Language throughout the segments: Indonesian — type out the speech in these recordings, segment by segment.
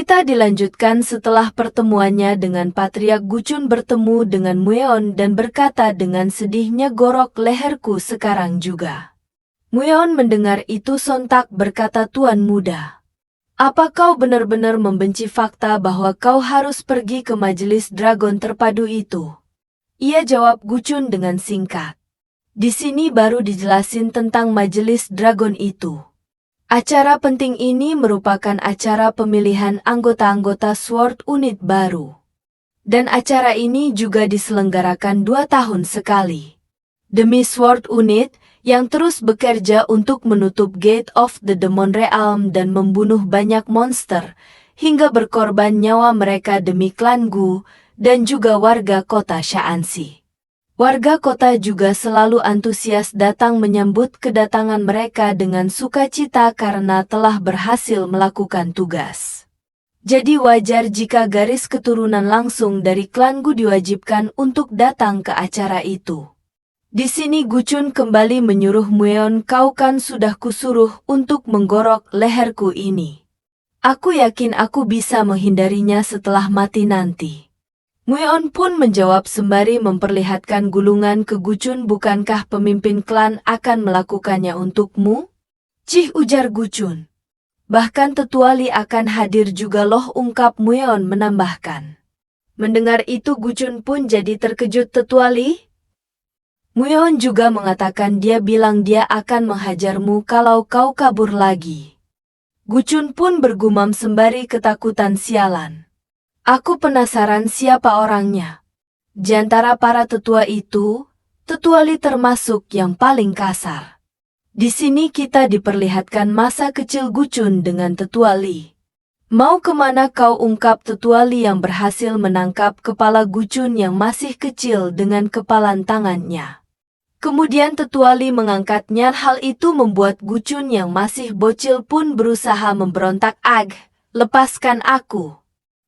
Cerita dilanjutkan setelah pertemuannya dengan Patriark Guchun bertemu dengan Mueon dan berkata dengan sedihnya, "Gorok leherku sekarang juga." Mueon mendengar itu sontak berkata, "Tuan muda, apa kau benar-benar membenci fakta bahwa kau harus pergi ke majelis dragon terpadu itu?" Ia jawab Guchun dengan singkat. Di sini baru dijelasin tentang majelis dragon itu. Acara penting ini merupakan acara pemilihan anggota-anggota SWORD unit baru. Dan acara ini juga diselenggarakan 2 tahun sekali. Demi SWORD unit yang terus bekerja untuk menutup Gate of the Demon Realm dan membunuh banyak monster, hingga berkorban nyawa mereka demi klan Gu dan juga warga kota Shaanxi. Warga kota juga selalu antusias datang menyambut kedatangan mereka dengan sukacita karena telah berhasil melakukan tugas. Jadi wajar jika garis keturunan langsung dari klan Gu diwajibkan untuk datang ke acara itu. Di sini Guchun kembali menyuruh Mueon, "Kau kan sudah kusuruh untuk menggorok leherku ini. Aku yakin aku bisa menghindarinya setelah mati nanti." Mueon pun menjawab sembari memperlihatkan gulungan ke Guchun, "Bukankah pemimpin klan akan melakukannya untukmu?" "Cih," ujar Guchun. "Bahkan Tetua Li akan hadir juga loh," ungkap Mueon menambahkan. Mendengar itu Guchun pun jadi terkejut. "Tetua Li?" Mueon juga mengatakan, "Dia bilang dia akan menghajarmu kalau kau kabur lagi." Guchun pun bergumam sembari ketakutan, "Sialan. Aku penasaran siapa orangnya." Di antara para tetua itu, Tetua Li termasuk yang paling kasar. Di sini kita diperlihatkan masa kecil Guchun dengan Tetua Li. "Mau kemana kau?" ungkap Tetua Li yang berhasil menangkap kepala Guchun yang masih kecil dengan kepalan tangannya. Kemudian Tetua Li mengangkatnya. Hal itu membuat Guchun yang masih bocil pun berusaha memberontak. "Ag, lepaskan aku."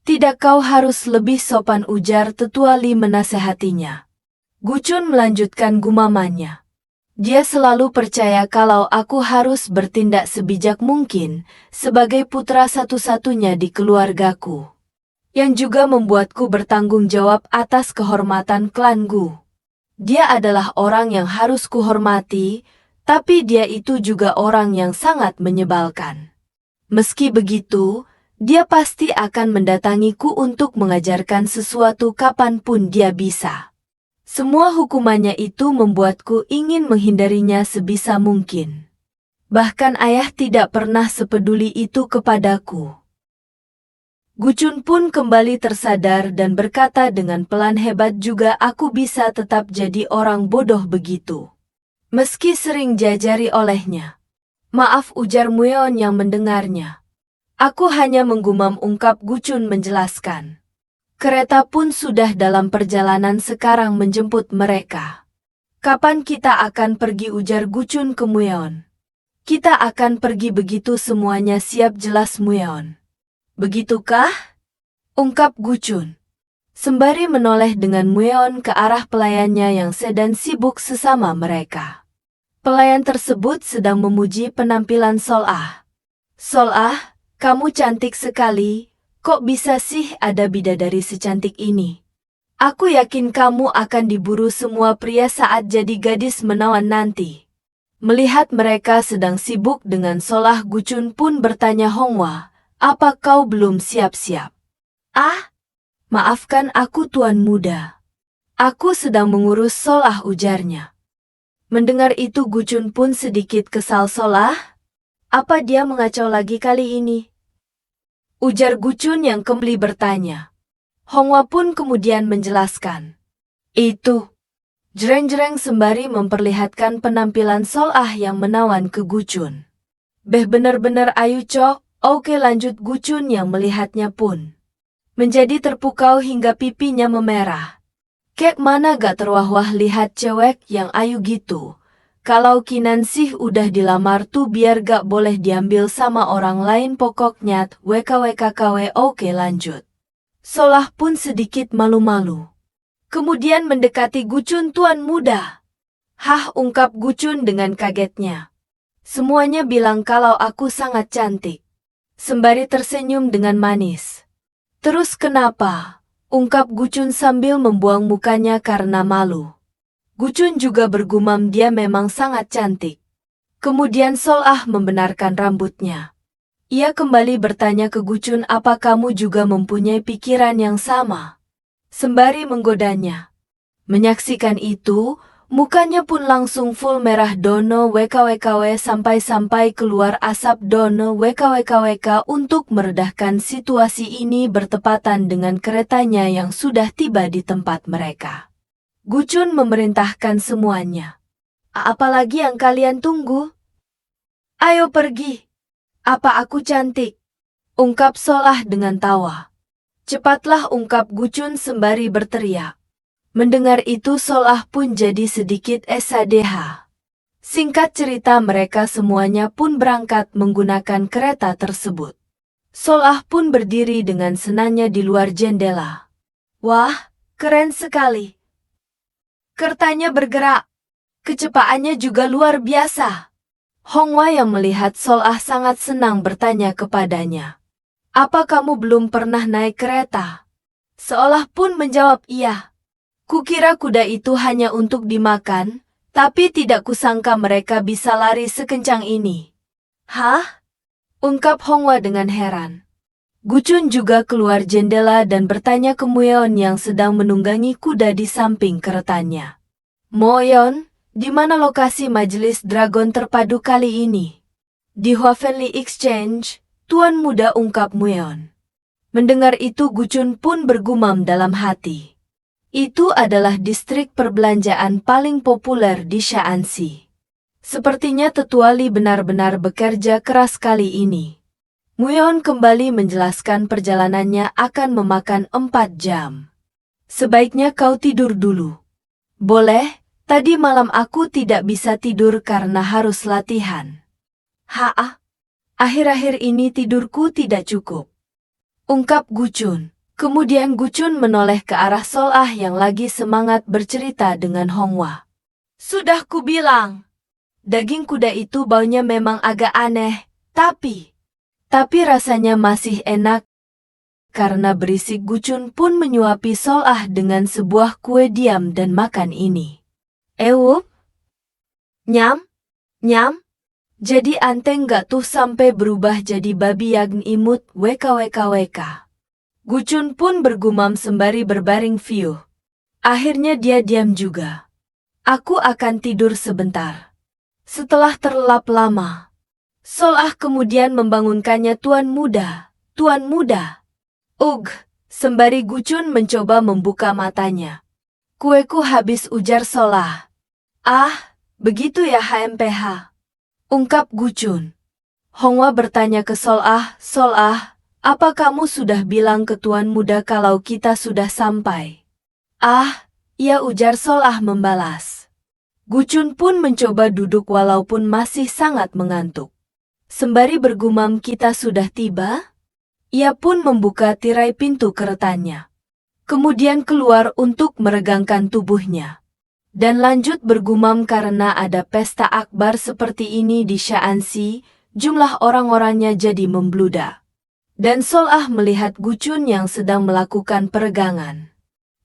"Tidak, kau harus lebih sopan," ujar Tetua Li menasehatinya. Guchun melanjutkan gumamannya. "Dia selalu percaya kalau aku harus bertindak sebijak mungkin sebagai putra satu-satunya di keluargaku, yang juga membuatku bertanggung jawab atas kehormatan klan Gu. Dia adalah orang yang harus kuhormati, tapi dia itu juga orang yang sangat menyebalkan. Meski begitu, dia pasti akan mendatangiku untuk mengajarkan sesuatu kapanpun dia bisa. Semua hukumannya itu membuatku ingin menghindarinya sebisa mungkin. Bahkan ayah tidak pernah sepeduli itu kepadaku." Guchun pun kembali tersadar dan berkata dengan pelan, "Hebat juga aku bisa tetap jadi orang bodoh begitu, meski sering diajari olehnya." "Maaf," ujar Mueon yang mendengarnya. "Aku hanya menggumam," ungkap Guchun menjelaskan. "Kereta pun sudah dalam perjalanan sekarang menjemput mereka." "Kapan kita akan pergi?" ujar Guchun ke Mueon. "Kita akan pergi begitu semuanya siap," jelas Mueon. "Begitukah?" ungkap Guchun, sembari menoleh dengan Mueon ke arah pelayannya yang sedang sibuk sesama mereka. Pelayan tersebut sedang memuji penampilan Sol-ah. "Sol-ah, kamu cantik sekali. Kok bisa sih ada bidadari secantik ini? Aku yakin kamu akan diburu semua pria saat jadi gadis menawan nanti." Melihat mereka sedang sibuk dengan Sol-ah, Guchun pun bertanya, "Honghwa, apa kau belum siap-siap?" "Ah, maafkan aku tuan muda. Aku sedang mengurus Sol-ah," ujarnya. Mendengar itu Guchun pun sedikit kesal. "Sol-ah? Apa dia mengacau lagi kali ini?" ujar Guchun yang kembali bertanya. Honghwa pun kemudian menjelaskan. "Itu." Jreng-jreng sembari memperlihatkan penampilan Sol-ah yang menawan ke Guchun. "Beh, benar-benar ayu cok." "Oke," lanjut Guchun yang melihatnya pun menjadi terpukau hingga pipinya memerah. "Kek mana gak terwah-wah lihat cewek yang ayu gitu. Kalau Kinan sih udah dilamar tuh biar gak boleh diambil sama orang lain pokoknya WKWKKW." "Oke, lanjut." Sol-ah pun sedikit malu-malu. Kemudian mendekati Guchun. "Tuan muda." "Hah?" ungkap Guchun dengan kagetnya. "Semuanya bilang kalau aku sangat cantik." sembari tersenyum dengan manis. Terus kenapa? Ungkap Gucun sambil membuang mukanya karena malu. Gucun juga bergumam dia memang sangat cantik. Kemudian Sol-ah membenarkan rambutnya. Ia kembali bertanya ke Gucun, apa kamu juga mempunyai pikiran yang sama? Sembari menggodanya. Menyaksikan itu, mukanya pun langsung full merah dono wkwkw sampai-sampai keluar asap dono wkwkwk untuk meredahkan situasi ini bertepatan dengan keretanya yang sudah tiba di tempat mereka. Gucun memerintahkan semuanya. Apalagi yang kalian tunggu? Ayo pergi. Apa aku cantik? Ungkap Sol-ah dengan tawa. Cepatlah, ungkap Gucun sembari berteriak. Mendengar itu Sol-ah pun jadi sedikit SADH. Singkat cerita mereka semuanya pun berangkat menggunakan kereta tersebut. Sol-ah pun berdiri dengan senangnya di luar jendela. Wah, keren sekali. Keretanya bergerak. Kecepatannya juga luar biasa. Hongwa yang melihat Sol-ah sangat senang bertanya kepadanya. Apa kamu belum pernah naik kereta? Seolah pun menjawab iya. Kukira kuda itu hanya untuk dimakan, tapi tidak kusangka mereka bisa lari sekencang ini. Hah? Ungkap Hongwa dengan heran. Gucun juga keluar jendela dan bertanya ke Mueon yang sedang menunggangi kuda di samping keretanya. Mueon, di mana lokasi majelis Dragon terpadu kali ini? Di Heavenly Exchange, Tuan Muda, ungkap Mueon. Mendengar itu Gucun pun bergumam dalam hati. Itu adalah distrik perbelanjaan paling populer di Shaanxi. Sepertinya Tetua Li benar-benar bekerja keras kali ini. Mueon kembali menjelaskan perjalanannya akan memakan 4 jam. Sebaiknya kau tidur dulu. Boleh, tadi malam aku tidak bisa tidur karena harus latihan. Akhir-akhir ini tidurku tidak cukup. Ungkap Gucun. Kemudian Gucun menoleh ke arah Sol-ah yang lagi semangat bercerita dengan Hongwa. Sudah kubilang, daging kuda itu baunya memang agak aneh, tapi rasanya masih enak. Karena berisik Gucun pun menyuapi Sol-ah dengan sebuah kue diam dan makan ini. Ewup? Nyam? Nyam? Jadi anteng gak tuh sampai berubah jadi babi yang imut wkwkwk. Gucun pun bergumam sembari berbaring view. Akhirnya dia diam juga. Aku akan tidur sebentar. Setelah terlelap lama, Sol-ah kemudian membangunkannya. Tuan Muda, Tuan Muda. Sembari Gucun mencoba membuka matanya. Kueku habis, ujar Sol-ah. Begitu ya HMPH. Ungkap Gucun. Hongwa bertanya ke Sol-ah, Sol-ah, apa kamu sudah bilang ke Tuan Muda kalau kita sudah sampai? Iya, ujar Sol-ah membalas. Gucun pun mencoba duduk walaupun masih sangat mengantuk. Sembari bergumam, kita sudah tiba? Ia pun membuka tirai pintu keretanya. Kemudian keluar untuk meregangkan tubuhnya. Dan lanjut bergumam karena ada pesta akbar seperti ini di Shaanxi, jumlah orang-orangnya jadi membludak. Dan Sol-ah melihat Gucun yang sedang melakukan peregangan.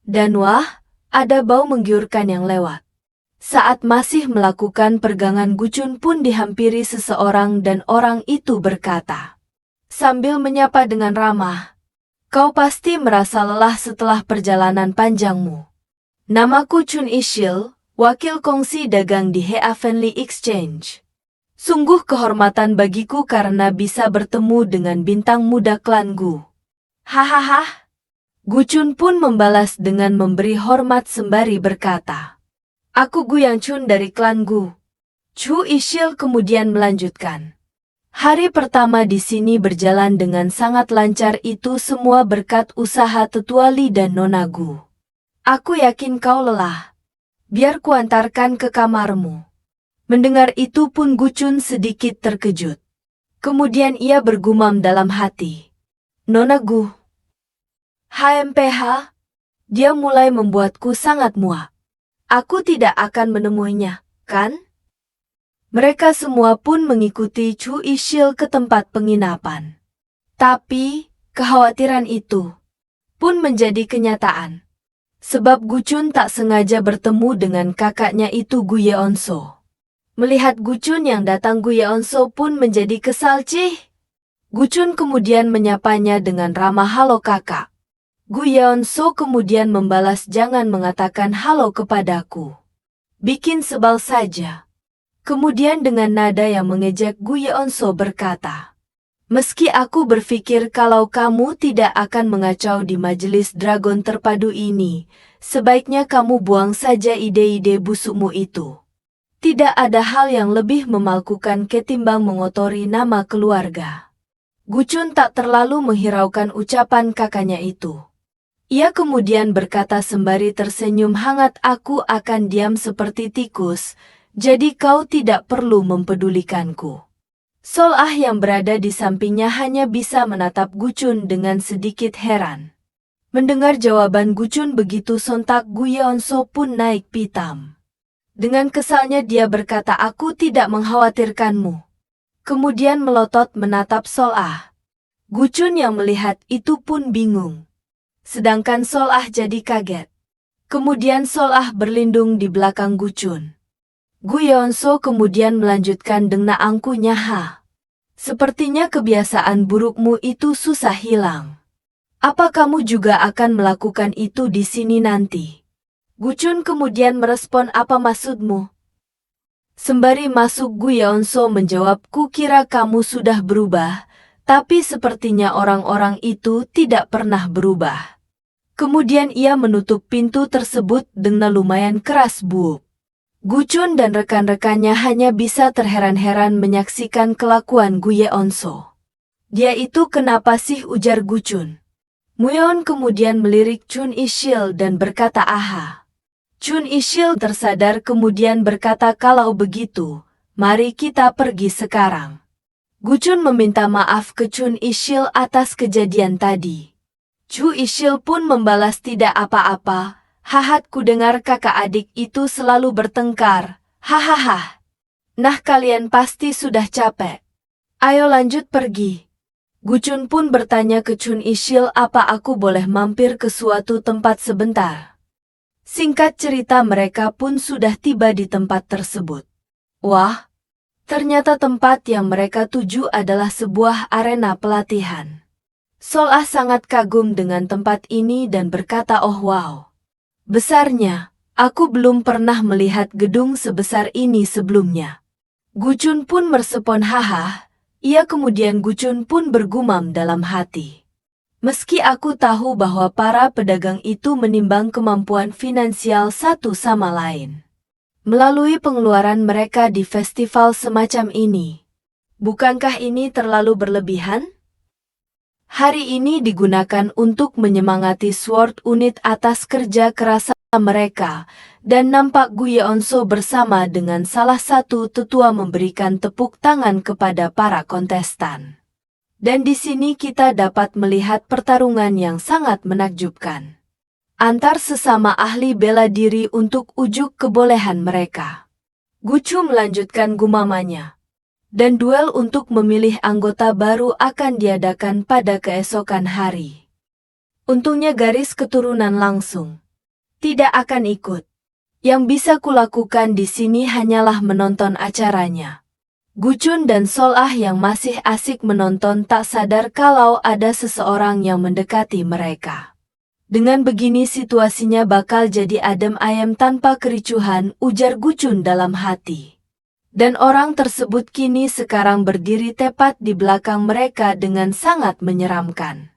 Dan wah, ada bau menggiurkan yang lewat. Saat masih melakukan peregangan Gucun pun dihampiri seseorang dan orang itu berkata, sambil menyapa dengan ramah, kau pasti merasa lelah setelah perjalanan panjangmu. Namaku Chun Ishil, wakil kongsi dagang di Heavenly Exchange. Sungguh kehormatan bagiku karena bisa bertemu dengan bintang muda klan Gu. Hahaha. Gucun pun membalas dengan memberi hormat sembari berkata, aku Gu Yang Chun dari klan Gu. Chu Ishil kemudian melanjutkan. Hari pertama di sini berjalan dengan sangat lancar, itu semua berkat usaha Tetua Li dan Nona Gu. Aku yakin kau lelah. Biar kuantarkan ke kamarmu. Mendengar itu pun Gucun sedikit terkejut. Kemudian ia bergumam dalam hati. Nona Gu. HMPH. Dia mulai membuatku sangat muak. Aku tidak akan menemuinya, kan? Mereka semua pun mengikuti Chu Ishil ke tempat penginapan. Tapi, kekhawatiran itu pun menjadi kenyataan. Sebab Guchun tak sengaja bertemu dengan kakaknya itu Gu Yeonso. Melihat Guchun yang datang, Gu Yeonso pun menjadi kesal. Guchun kemudian menyapanya dengan ramah, "Halo kakak." Gu Yeonso kemudian membalas, "Jangan mengatakan halo kepadaku. Bikin sebal saja." Kemudian dengan nada yang mengejek, Gu Yeonso berkata, "Meski aku berpikir kalau kamu tidak akan mengacau di majelis Dragon Terpadu ini, sebaiknya kamu buang saja ide-ide busukmu itu. Tidak ada hal yang lebih memalukan ketimbang mengotori nama keluarga." Guchun tak terlalu menghiraukan ucapan kakaknya itu. Ia kemudian berkata sembari tersenyum hangat, "Aku akan diam seperti tikus, jadi kau tidak perlu mempedulikanku." Sol-ah yang berada di sampingnya hanya bisa menatap Guchun dengan sedikit heran. Mendengar jawaban Guchun begitu sontak, Gu Yeonso pun naik pitam. Dengan kesalnya dia berkata, "Aku tidak mengkhawatirkanmu." Kemudian melotot menatap Sol-ah. Guchun yang melihat itu pun bingung. Sedangkan Sol-ah jadi kaget. Kemudian Sol-ah berlindung di belakang Guchun. Gu Yeonso kemudian melanjutkan dengan angkuhnya, "Sepertinya kebiasaan burukmu itu susah hilang. Apa kamu juga akan melakukan itu di sini nanti?" Guchun kemudian merespon, "Apa maksudmu?" Sembari masuk, Gu Yeonso menjawab, "Kukira kamu sudah berubah, tapi sepertinya orang-orang itu tidak pernah berubah." Kemudian ia menutup pintu tersebut dengan lumayan keras. Guchun dan rekan-rekannya hanya bisa terheran-heran menyaksikan kelakuan Gu Yeonso. "Dia itu kenapa sih?" ujar Guchun. Muyeon kemudian melirik Chun Ishil dan berkata, "Aha." Chun Ishil tersadar kemudian berkata, "Kalau begitu, mari kita pergi sekarang." Guchun meminta maaf ke Chun Ishil atas kejadian tadi. Chun Ishil pun membalas, "Tidak apa-apa. Hahat, ku dengar kakak adik itu selalu bertengkar. Hahaha. Nah, kalian pasti sudah capek. Ayo lanjut pergi." Guchun pun bertanya ke Chun Ishil, "Apa aku boleh mampir ke suatu tempat sebentar?" Singkat cerita, mereka pun sudah tiba di tempat tersebut. Wah, ternyata tempat yang mereka tuju adalah sebuah arena pelatihan. Sol-ah sangat kagum dengan tempat ini dan berkata, "Oh wow. Besarnya, aku belum pernah melihat gedung sebesar ini sebelumnya." Guchun pun merespon, "Haha." Ia kemudian Guchun pun bergumam dalam hati, "Meski aku tahu bahwa para pedagang itu menimbang kemampuan finansial satu sama lain melalui pengeluaran mereka di festival semacam ini, bukankah ini terlalu berlebihan? Hari ini digunakan untuk menyemangati Sword Unit atas kerja keras mereka, dan nampak Gu Yeonso bersama dengan salah satu tetua memberikan tepuk tangan kepada para kontestan. Dan di sini kita dapat melihat pertarungan yang sangat menakjubkan antar sesama ahli bela diri untuk ujuk kebolehan mereka." Guchu melanjutkan gumamannya. "Dan duel untuk memilih anggota baru akan diadakan pada keesokan hari. Untungnya garis keturunan langsung tidak akan ikut. Yang bisa kulakukan di sini hanyalah menonton acaranya." Guchun dan Sol-ah yang masih asik menonton tak sadar kalau ada seseorang yang mendekati mereka. "Dengan begini situasinya bakal jadi adem ayem tanpa kericuhan," ujar Guchun dalam hati. Dan orang tersebut kini sekarang berdiri tepat di belakang mereka dengan sangat menyeramkan.